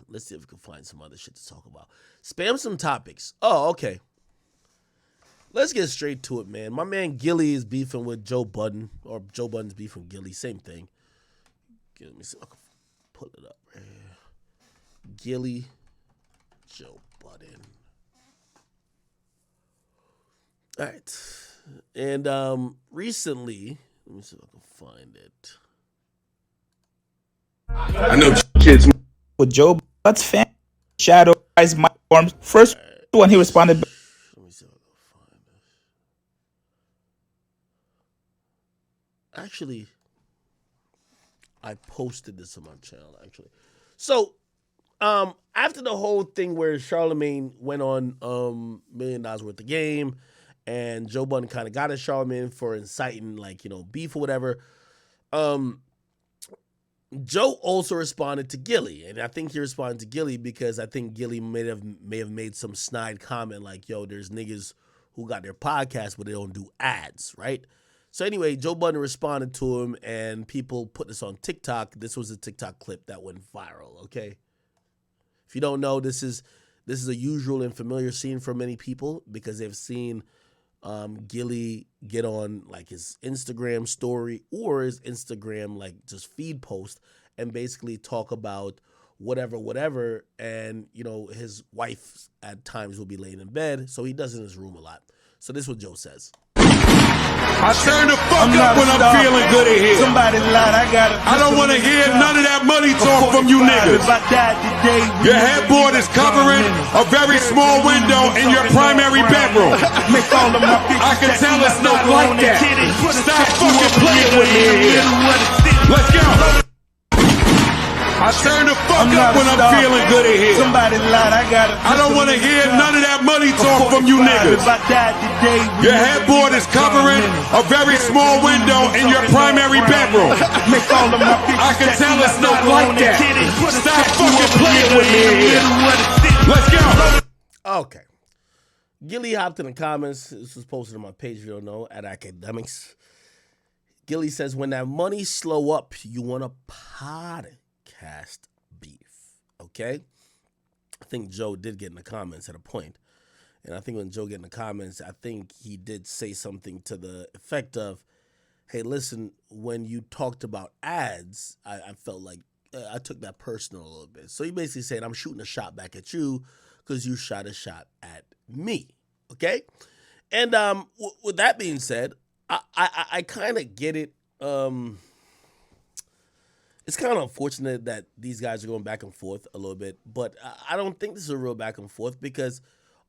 Let's see if we can find some other shit to talk about. Spam some topics. Oh, okay. Let's get straight to it, man. My man Gillie is beefing with Joe Budden, or Joe Budden's beefing with Gillie. Same thing. Let me see if I can pull it up right here. Gillie Joe Budden. All right. And recently, let me see if I can find it. I know kids with Joe Budden's fan shadow eyes my forms. First one he responded. Let me see if I can find this. Actually, I posted this on my channel. Actually, so after the whole thing where Charlemagne went on $1 million worth of game, and Joe Budden kind of got at Charlemagne for inciting beef or whatever. Joe also responded to Gillie, and I think he responded to Gillie because I think Gillie may have made some snide comment like, "Yo, there's niggas who got their podcast but they don't do ads, right?" So anyway, Joe Budden responded to him, and people put this on TikTok. This was a TikTok clip that went viral. Okay, if you don't know, this is a usual and familiar scene for many people because they've seen Gillie get on like his Instagram story or his Instagram like just feed post and basically talk about whatever, and his wife at times will be laying in bed, so he does it in his room a lot. So this is what Joe says. I turn the fuck up when I'm feeling good in here. Somebody lied, I don't want to hear none of that money talk from you niggas. Your headboard is covering a very small window in your primary bedroom. I can tell it's not like that. Stop fucking playing with me in here. Let's go. I turn the fuck up when I'm feeling good in here. Somebody lied, I don't want to hear none of that money talk from you niggas. Your headboard is covering a very small window in your primary bedroom. I can tell it's not like that. Stop fucking playing with me in here. Let's go. Okay. Gillie hopped in the comments. This was posted on my page, if you don't know, at Akademiks. Gillie says, when that money slow up, you want a podcast beef. Okay? I think Joe did get in the comments at a point. And I think when Joe get in the comments, I think he did say something to the effect of, hey, listen, when you talked about ads, I felt like I took that personal a little bit. So he basically said, I'm shooting a shot back at you because you shot a shot at me. Okay? And with that being said, I kind of get it. It's kind of unfortunate that these guys are going back and forth a little bit, but I don't think this is a real back and forth because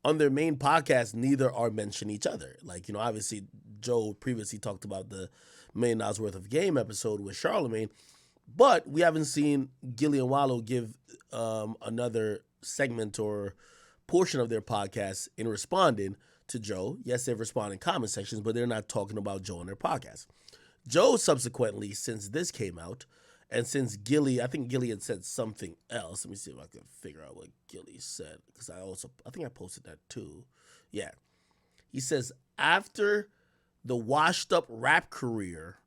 on their main podcast, neither are mentioning each other. Like, obviously Joe previously talked about the $1 million worth of game episode with Charlemagne, but we haven't seen Gillie and Wallo give another segment or portion of their podcast in responding to Joe. Yes, they've responded in comment sections, but they're not talking about Joe on their podcast. Joe subsequently, since this came out, and since Gillie, I think Gillie had said something else. Let me see if I can figure out what Gillie said, because I think I posted that too. Yeah. He says, after the washed up rap career,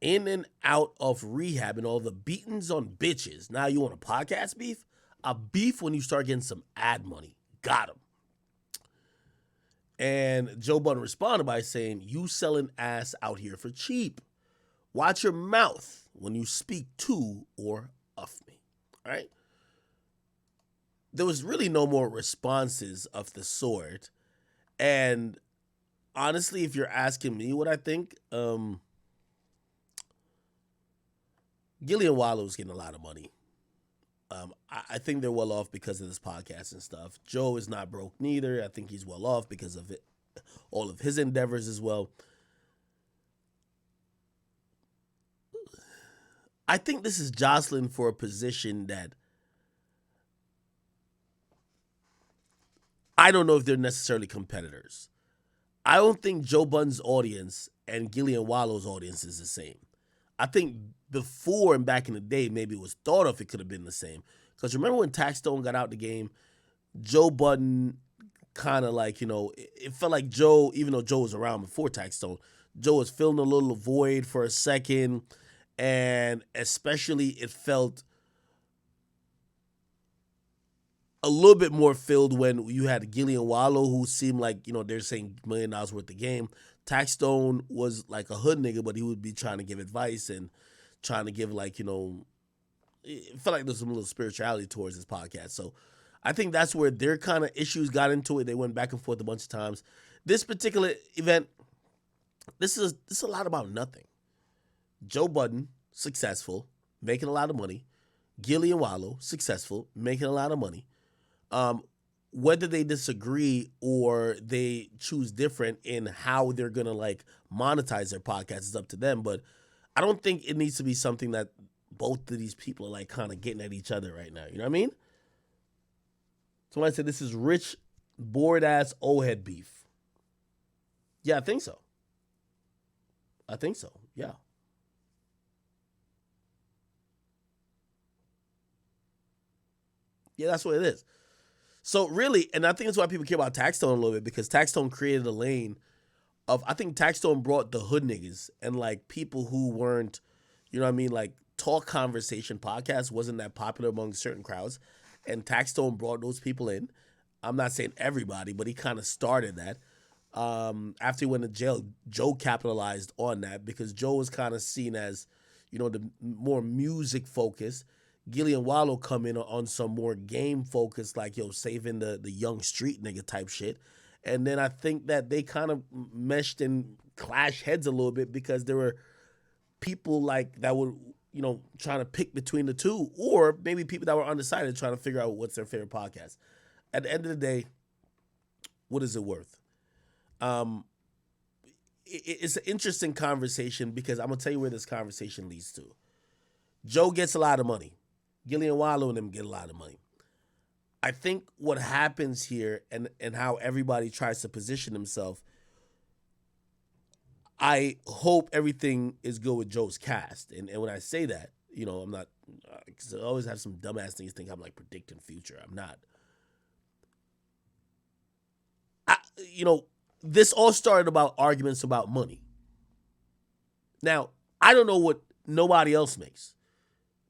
in and out of rehab and all the beatings on bitches, now you want a podcast beef? A beef when you start getting some ad money. Got him. And Joe Budden responded by saying, you selling ass out here for cheap. Watch your mouth when you speak to or of me. All right? There was really no more responses of the sort. And honestly, if you're asking me what I think, Gillie and Wallo is getting a lot of money. I think they're well off because of this podcast and stuff. Joe is not broke neither. I think he's well off because of it, all of his endeavors as well. I think this is jostling for a position that I don't know if they're necessarily competitors. I don't think Joe Budden's audience and Gillie and Wallo's audience is the same. I think before and back in the day, maybe it was thought of it could have been the same. Because remember when Taxstone got out the game, Joe Budden kind of like, it felt like Joe, even though Joe was around before Taxstone, Joe was filling a little void for a second. And especially it felt a little bit more filled when you had Gillie and Wallow, who seemed like, they're saying $1 million worth of game. Taxstone was like a hood nigga, but he would be trying to give advice and trying to give it felt like there's some little spirituality towards this podcast. So I think that's where their kind of issues got into it. They went back and forth a bunch of times. This particular event, this is a lot about nothing. Joe Budden, successful, making a lot of money. Gillie and Wallow, successful, making a lot of money. Whether they disagree or they choose different in how they're going to monetize their podcast is up to them. But I don't think it needs to be something that both of these people are kind of getting at each other right now. You know what I mean? Somebody said this is rich, bored-ass old head beef. Yeah, I think so. Yeah. Yeah, that's what it is. So really, and I think that's why people care about Taxstone a little bit, because Taxstone created a lane of, I think Taxstone brought the hood niggas and people who weren't, talk conversation podcasts wasn't that popular among certain crowds. And Taxstone brought those people in. I'm not saying everybody, but he kind of started that. After he went to jail, Joe capitalized on that because Joe was kind of seen as, the more music focused. Gillie and Wallow come in on some more game focus, saving the young street nigga type shit. And then I think that they kind of meshed and clashed heads a little bit because there were people that would, trying to pick between the two, or maybe people that were undecided trying to figure out what's their favorite podcast. At the end of the day, what is it worth? It's an interesting conversation because I'm going to tell you where this conversation leads to. Joe gets a lot of money. Gillie and Wallow and them get a lot of money. I think what happens here and how everybody tries to position himself, I hope everything is good with Joe's cast. And when I say that, I'm not, because I always have some dumbass things think I'm predicting future. I'm not. This all started about arguments about money. Now, I don't know what nobody else makes.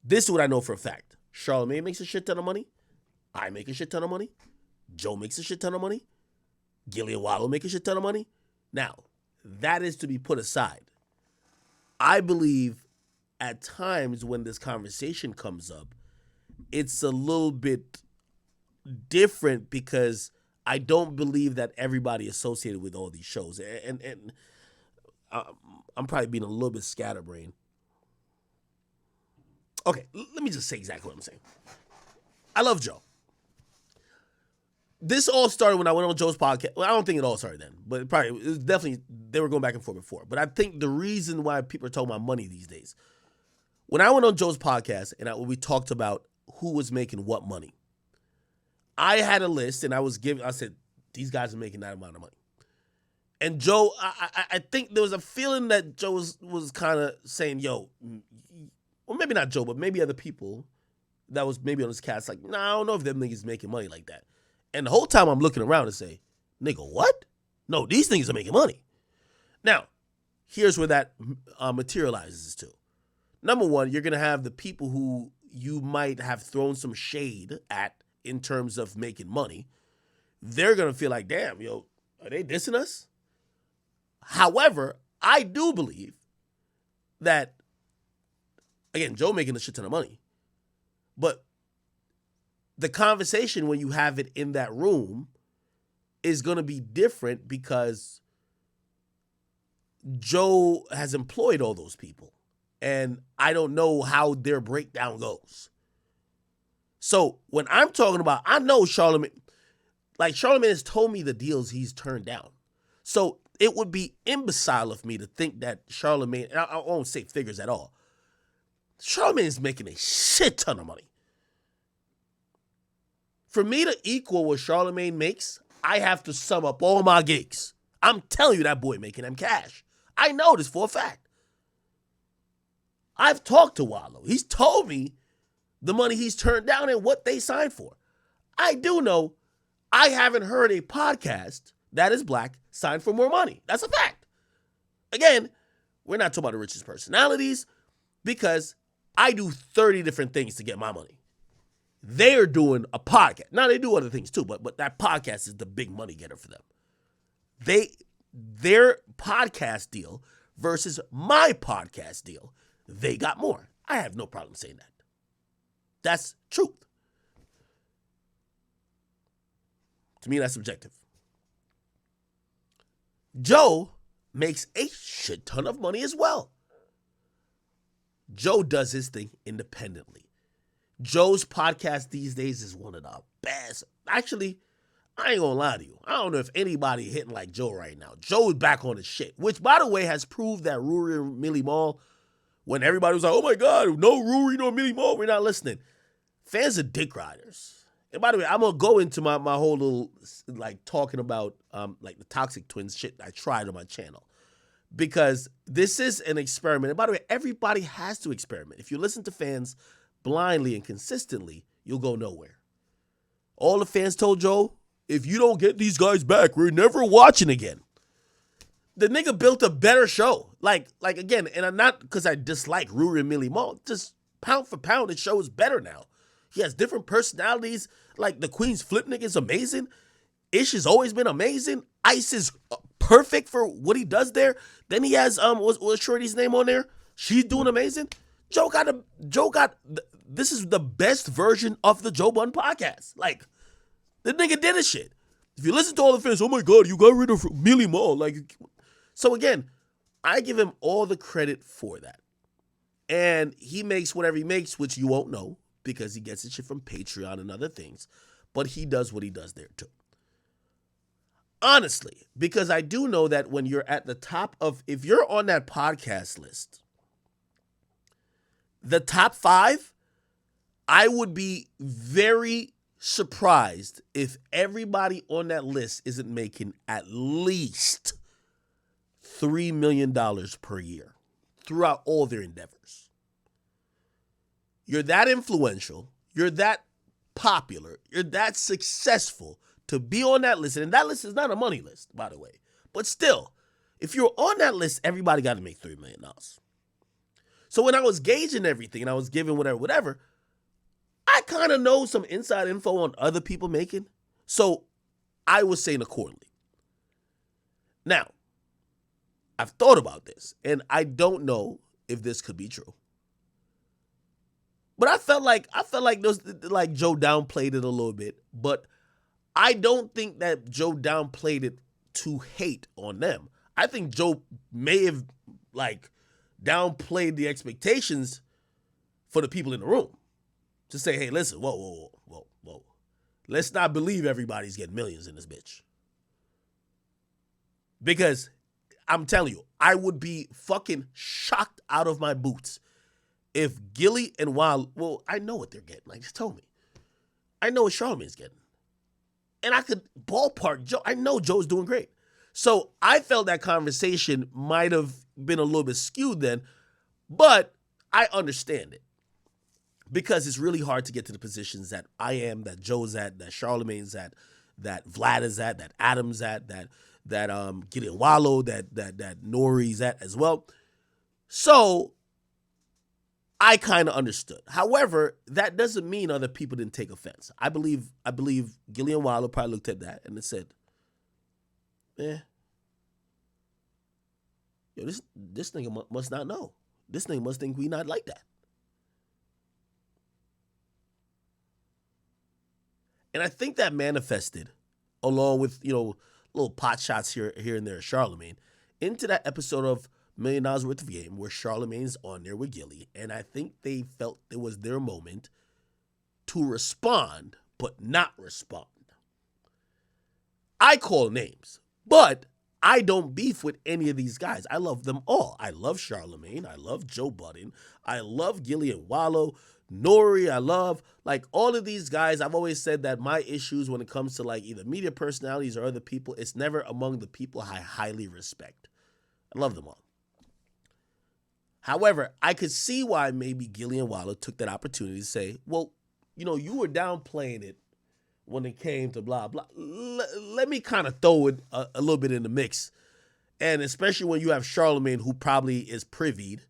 This is what I know for a fact. Charlamagne makes a shit ton of money. I make a shit ton of money. Joe makes a shit ton of money. Gillie and Wallow make a shit ton of money. Now, that is to be put aside. I believe at times when this conversation comes up, it's a little bit different because I don't believe that everybody associated with all these shows. And I'm probably being a little bit scatterbrained. Okay, let me just say exactly what I'm saying. I love Joe. This all started when I went on Joe's podcast. Well, I don't think it all started then, but it was definitely, they were going back and forth before. But I think the reason why people are talking about money these days, when I went on Joe's podcast and we talked about who was making what money, I had a list and I said, these guys are making that amount of money. And Joe, I think there was a feeling that Joe was kind of saying, yo, or maybe not Joe, but maybe other people that was maybe on this cast, I don't know if them niggas making money like that. And the whole time I'm looking around and say, nigga, what? No, these niggas are making money. Now, here's where that materializes to. Number one, you're going to have the people who you might have thrown some shade at in terms of making money. They're going to feel like, damn, yo, are they dissing us? However, I do believe that, again, Joe making a shit ton of money, but the conversation when you have it in that room is going to be different because Joe has employed all those people. And I don't know how their breakdown goes. So when I'm talking about, I know Charlamagne has told me the deals he's turned down. So it would be imbecile of me to think that Charlamagne, and I won't say figures at all, Charlamagne is making a shit ton of money. For me to equal what Charlamagne makes, I have to sum up all my gigs. I'm telling you that boy making them cash. I know this for a fact. I've talked to Wallow. He's told me the money he's turned down and what they signed for. I do know I haven't heard a podcast that is black signed for more money. That's a fact. Again, we're not talking about the richest personalities because I do 30 different things to get my money. they're doing a podcast. Now they do other things too, but that podcast is the big money getter for them. Their podcast deal versus my podcast deal, they got more. I have no problem saying that. That's truth. To me, that's subjective. Joe makes a shit ton of money as well. Joe does his thing independently. Joe's podcast these days is one of the best. Actually, I ain't gonna lie to you. I don't know if anybody hitting like Joe right now. Joe is back on his shit, which, by the way, has proved that Rory and Millie Mall, when everybody was like, oh my God, no Rory, no Millie Mall, we're not listening. Fans are dick riders. And by the way, I'm going to go into my whole little, like, talking about, like, the Toxic Twins shit I tried on my channel. Because this is an experiment. And by the way, everybody has to experiment. If you listen to fans blindly and consistently, you'll go nowhere. All the fans told Joe, if you don't get these guys back, we're never watching again. The nigga built a better show. Like again, and I'm not because I dislike Rory and Millie Mall. Just pound for pound, the show is better now. He has different personalities. Like the Queen's Flip nigga is amazing. Ish has always been amazing. Ice is perfect for what he does there. Then he has what's Shorty's name on there? She's doing amazing. This is the best version of the Joe Budden podcast. Like, the nigga did his shit. If you listen to all the fans, oh my God, you got rid of Millie Mall. Like, so again, I give him all the credit for that. And he makes whatever he makes, which you won't know because he gets his shit from Patreon and other things. But he does what he does there too. Honestly, because I do know that when you're at the top of, if you're on that podcast list, the top 5, I would be very surprised if everybody on that list isn't making at least $3 million per year throughout all their endeavors. You're that influential, you're that popular, you're that successful to be on that list. And that list is not a money list, by the way. But still, if you're on that list, everybody got to make $3 million. So when I was gauging everything and I was giving whatever, I kind of know some inside info on other people making. So I was saying accordingly. Now, I've thought about this, and I don't know if this could be true. But I felt like Joe downplayed it a little bit, but I don't think that Joe downplayed it to hate on them. I think Joe may have downplayed the expectations for the people in the room. To say, hey, listen, whoa. Let's not believe everybody's getting millions in this bitch. Because I'm telling you, I would be fucking shocked out of my boots if Gillie and I know what they're getting. Like, just tell me. I know what Charlamagne's getting. And I could ballpark Joe. I know Joe's doing great. So I felt that conversation might have been a little bit skewed then, but I understand it. Because it's really hard to get to the positions that I am, that Joe's at, that Charlamagne's at, that Vlad is at, that Adam's at, that Gillie and Wallow, that Nori's at as well. So I kind of understood. However, that doesn't mean other people didn't take offense. I believe Gillie and Wallow probably looked at that and it said, yo, this nigga must not know. This nigga must think we not like that. And I think that manifested, along with, little pot shots here and there at Charlamagne, into that episode of $1 Million Worth of Game where Charlamagne's on there with Gillie. And I think they felt it was their moment to respond, but not respond. I call names, but I don't beef with any of these guys. I love them all. I love Charlamagne. I love Joe Budden. I love Gillie and Wallow. Nori, I love, all of these guys. I've always said that my issues when it comes to either media personalities or other people, it's never among the people I highly respect. I love them all. However, I could see why maybe Gillie and Wallow took that opportunity to say, well, you were downplaying it when it came to blah, blah. Let me kind of throw it a little bit in the mix. And especially when you have Charlamagne, who probably is privied.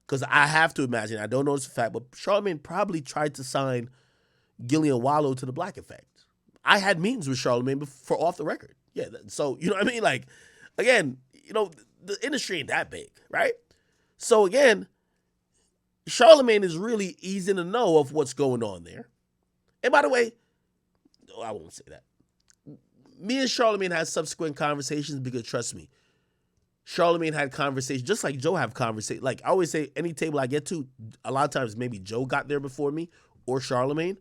Because I have to imagine, I don't know this for a fact, but Charlamagne probably tried to sign Gillie and Wallow to the Black Effect. I had meetings with Charlamagne for off the record. Yeah, so you know what I mean? Like, again, you know, the industry ain't that big, right? So again, Charlamagne is really easy to know of what's going on there. And by the way, I won't say that. Me and Charlamagne had subsequent conversations because, trust me, Charlamagne had conversations, just like Joe have conversations. Like I always say, any table I get to, a lot of times maybe Joe got there before me or Charlamagne.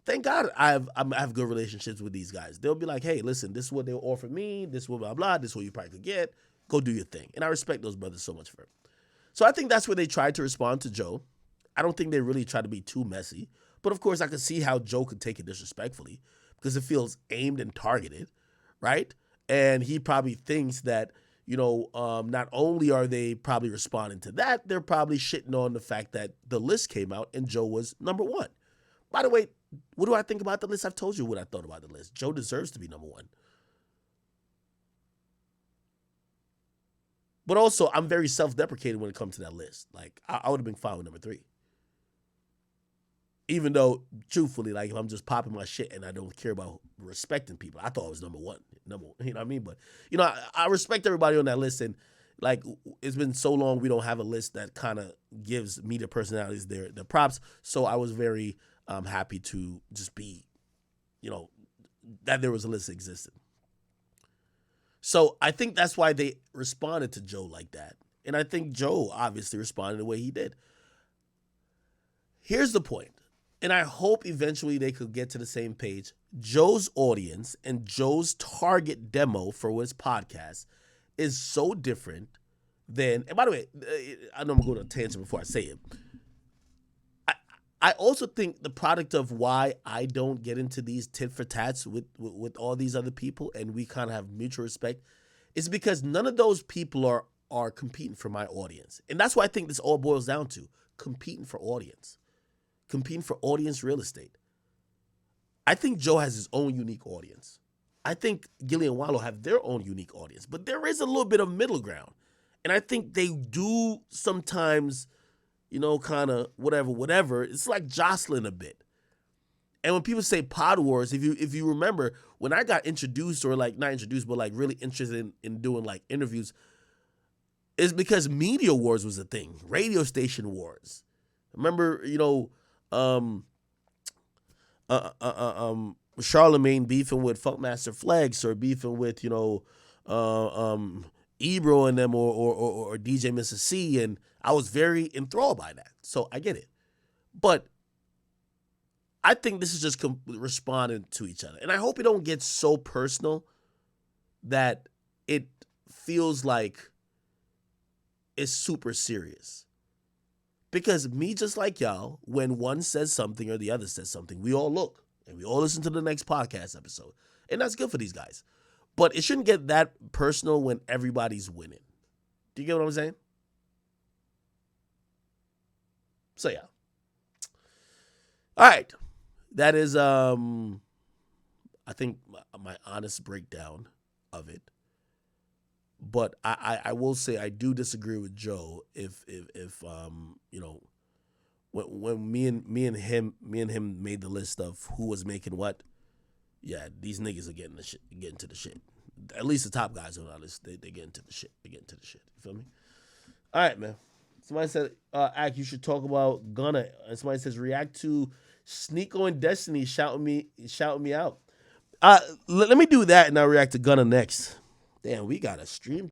Thank God I have good relationships with these guys. They'll be like, hey, listen, this is what they'll offer me. This is what blah, blah. This is what you probably could get. Go do your thing. And I respect those brothers so much for it. So I think that's where they tried to respond to Joe. I don't think they really tried to be too messy. But of course, I could see how Joe could take it disrespectfully because it feels aimed and targeted, right? And he probably thinks that, you know, not only are they probably responding to that, they're probably shitting on the fact that the list came out and Joe was number one. By the way, what do I think about the list? I've told you what I thought about the list. Joe deserves to be number one. But also, I'm very self-deprecating when it comes to that list. Like, I would have been fine with number 3. Even though, truthfully, like, if I'm just popping my shit and I don't care about respecting people, I thought it was number one. You know what I mean? But, you know, I respect everybody on that list. And, like, it's been so long we don't have a list that kind of gives media personalities their props. So I was very happy to just be, you know, that there was a list that existed. So I think that's why they responded to Joe like that. And I think Joe obviously responded the way he did. Here's the point. And I hope eventually they could get to the same page. Joe's audience and Joe's target demo for his podcast is so different than, and by the way, I know I'm going to a tangent before I say it. I also think the product of why I don't get into these tit for tats with all these other people and we kind of have mutual respect is because none of those people are competing for my audience. And that's what I think this all boils down to, competing for audience. Competing for audience real estate. I think Joe has his own unique audience. I think Gillie and Wallow have their own unique audience, but there is a little bit of middle ground. And I think they do sometimes, you know, kind of whatever. It's like jostling a bit. And when people say Pod Wars, if you remember, when I got introduced, or like not introduced, but like really interested in doing like interviews, is because Media Wars was a thing. Radio station wars. Remember, you know, Charlamagne beefing with Funkmaster Flex or beefing with, you know, Ebro and them or DJ Mr. C, and I was very enthralled by that. So I get it. But I think this is just responding to each other. And I hope it don't get so personal that it feels like it's super serious. Because me, just like y'all, when one says something or the other says something, we all look and we all listen to the next podcast episode. And that's good for these guys. But it shouldn't get that personal when everybody's winning. Do you get what I'm saying? So, yeah. All right. That is, I think, my honest breakdown of it. But I will say I do disagree with Joe if you know, when me and him made the list of who was making what. Yeah, these niggas are getting to the shit. At least the top guys on our list, they get into the shit. They get into the shit. You feel me? All right, man. Somebody said, Ak, you should talk about Gunna. And somebody says, react to Sneeko and Destiny shouting me out. Let me do that and I'll react to Gunna next. Damn, we got a stream.